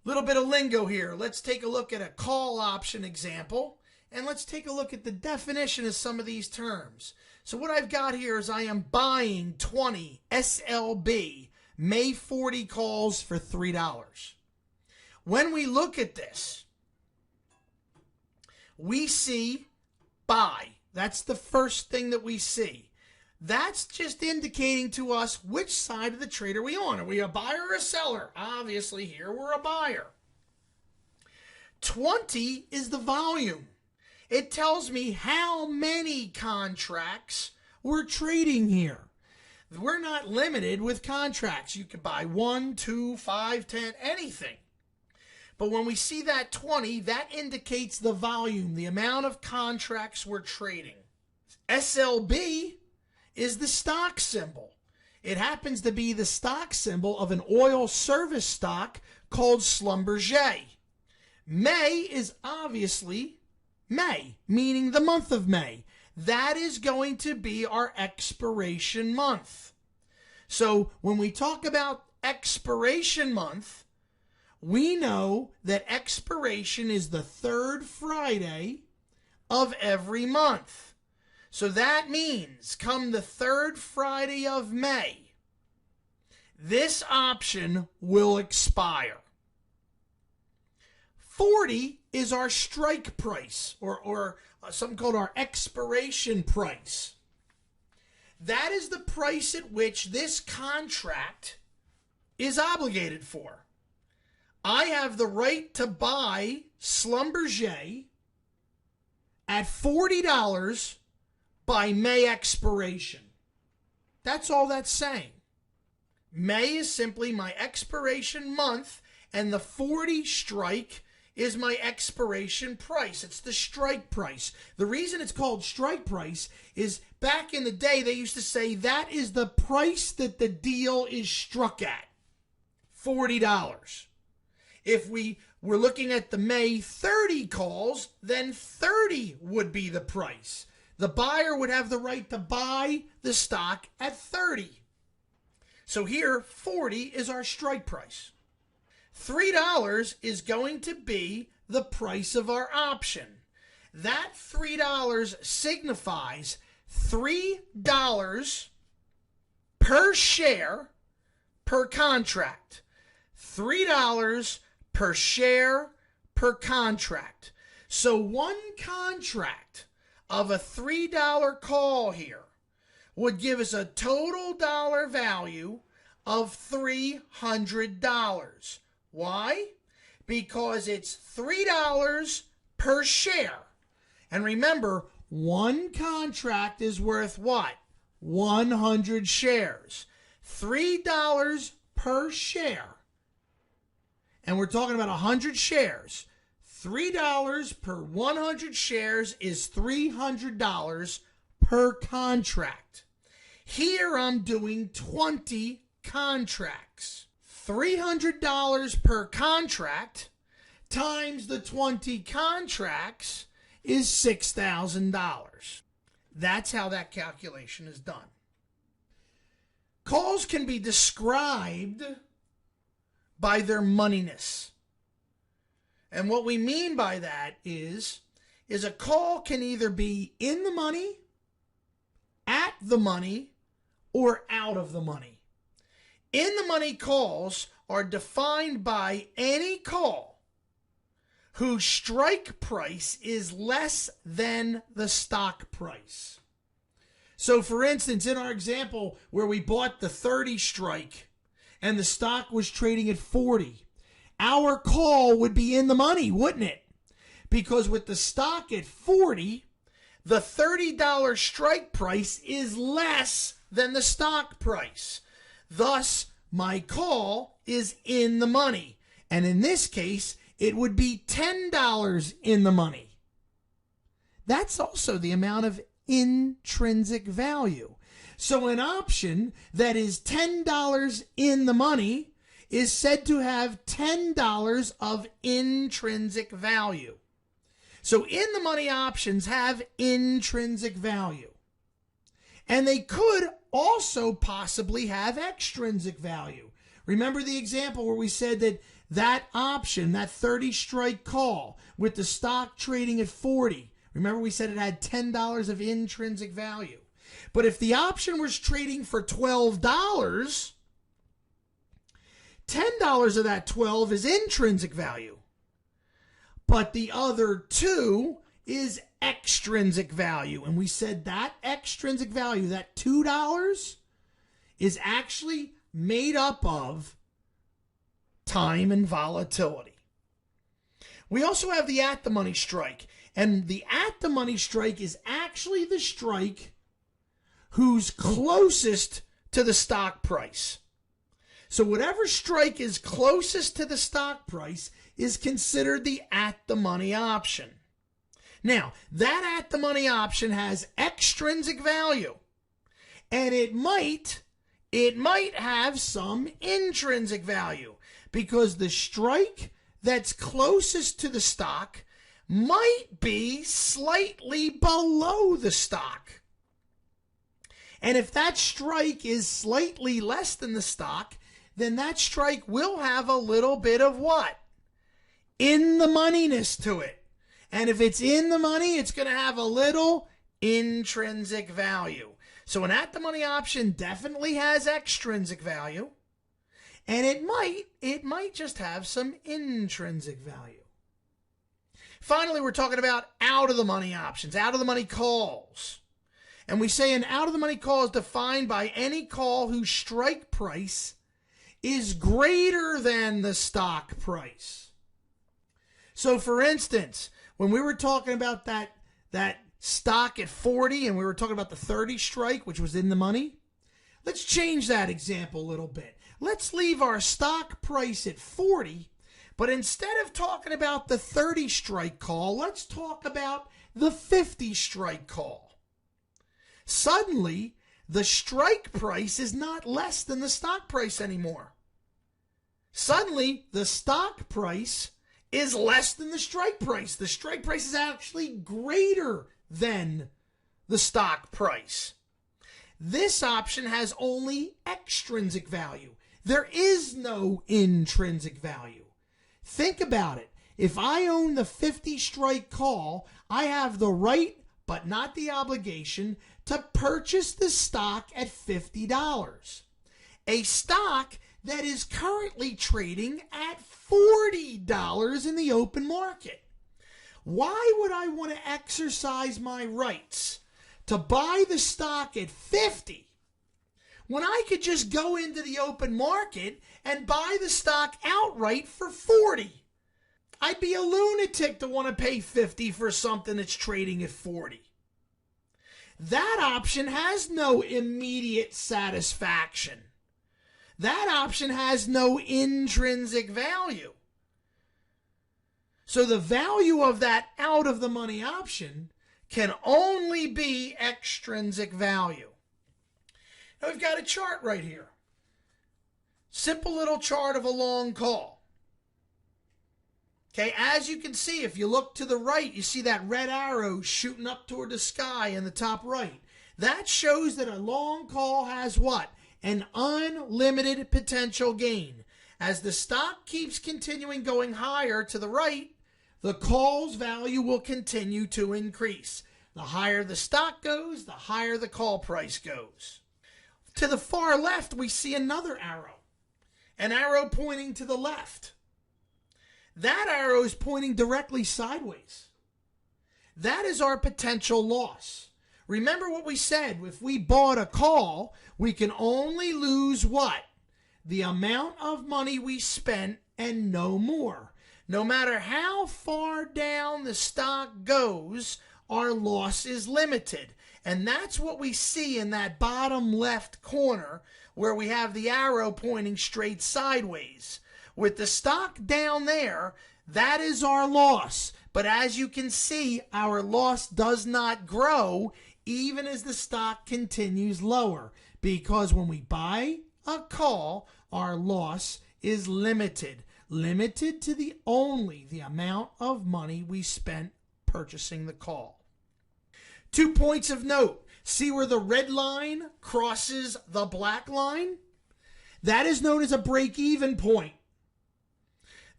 Little bit of lingo here. Let's take a look at a call option example, and let's take a look at the definition of some of these terms. So what I've got here is I am buying 20 SLB May 40 calls for $3. When we look at this, we see buy. That's the first thing that we see. That's just indicating to us which side of the trade are we on. Are we a buyer or a seller? Obviously here we're a buyer. 20 is the volume. It tells me how many contracts we're trading here. We're not limited with contracts. You could buy 1, 2, 5, 10, anything. But when we see that 20, that indicates the volume, the amount of contracts we're trading. SLB is the stock symbol. It happens to be the stock symbol of an oil service stock called Schlumberger. May is obviously May, meaning the month of May. That is going to be our expiration month. So when we talk about expiration month, we know that expiration is the third Friday of every month. So that means come the third Friday of May, this option will expire. 40 is our strike price, or something called our expiration price. That is the price at which this contract is obligated for. I have the right to buy Schlumberger at $40 by May expiration. That's all that's saying. May is simply my expiration month, and the 40 strike is my expiration price. It's the strike price. The reason it's called strike price is back in the day they used to say that is the price that the deal is struck at. $40. If we were looking at the May 30 calls, then 30 would be the price. The buyer would have the right to buy the stock at 30. So here, 40 is our strike price. $3 is going to be the price of our option. That $3 signifies $3 per share per contract. $3 per share per contract. So one contract of a $3 call here would give us a total dollar value of $300. Why? Because it's $3 per share. And remember, one contract is worth what? 100 shares. $3 per share. And we're talking about 100 shares. $3 per 100 shares is $300 per contract. Here I'm doing 20 contracts. $300 per contract times the 20 contracts is $6,000. That's how that calculation is done. Calls can be described by their moneyness. And what we mean by that is a call can either be in the money, at the money, or out of the money. In the money calls are defined by any call whose strike price is less than the stock price. So for instance, in our example where we bought the 30 strike and the stock was trading at 40, our call would be in the money, wouldn't it? Because with the stock at 40, the $30 strike price is less than the stock price. Thus, my call is in the money. And in this case, it would be $10 in the money. That's also the amount of intrinsic value. So an option that is $10 in the money is said to have $10 of intrinsic value. So in the money options have intrinsic value. And they could also possibly have extrinsic value. Remember the example where we said that that option, that 30 strike call with the stock trading at 40, remember we said it had $10 of intrinsic value. But if the option was trading for $12, $10 of that 12 is intrinsic value. But the other 2 is extrinsic value. And we said that extrinsic value, that $2, is actually made up of time and volatility. We also have the at-the-money strike. And the at-the-money strike is actually the strike who's closest to the stock price. So whatever strike is closest to the stock price is considered the at-the-money option. Now, that at-the-money option has extrinsic value, and it might have some intrinsic value, because the strike that's closest to the stock might be slightly below the stock. And if that strike is slightly less than the stock, then that strike will have a little bit of what? In the moneyness to it. And if it's in the money, it's going to have a little intrinsic value. So an at-the-money option definitely has extrinsic value, and it might just have some intrinsic value. Finally, we're talking about out-of-the-money options, out-of-the-money calls. And we say an out-of-the-money call is defined by any call whose strike price is greater than the stock price. So, for instance, when we were talking about that stock at 40 and we were talking about the 30 strike, which was in the money, let's change that example a little bit. Let's leave our stock price at 40, but instead of talking about the 30 strike call, let's talk about the 50 strike call. Suddenly, the strike price is not less than the stock price anymore. Suddenly, the stock price is less than the strike price. The strike price is actually greater than the stock price. This option has only extrinsic value. There is no intrinsic value. Think about it. If I own the 50 strike call, I have the right, but not the obligation, to purchase the stock at $50. A stock that is currently trading at $40 in the open market. Why would I want to exercise my rights to buy the stock at 50 when I could just go into the open market and buy the stock outright for 40? I'd be a lunatic to want to pay 50 for something that's trading at 40. That option has no immediate satisfaction. That option has no intrinsic value. So the value of that out-of-the-money option can only be extrinsic value. Now we've got a chart right here. Simple little chart of a long call. Okay, as you can see, if you look to the right, you see that red arrow shooting up toward the sky in the top right. That shows that a long call has what? An unlimited potential gain. As the stock keeps continuing going higher to the right, the call's value will continue to increase. The higher the stock goes, the higher the call price goes. To the far left, we see another arrow. An arrow pointing to the left. That arrow is pointing directly sideways. That is our potential loss. Remember what we said, if we bought a call, we can only lose what? The amount of money we spent and no more. No matter how far down the stock goes, our loss is limited. And that's what we see in that bottom left corner where we have the arrow pointing straight sideways. With the stock down there, that is our loss. But as you can see, our loss does not grow even as the stock continues lower, because when we buy a call, our loss is limited to the amount of money we spent purchasing the call. 2 points of note. See where the red line crosses the black line? That is known as a break-even point.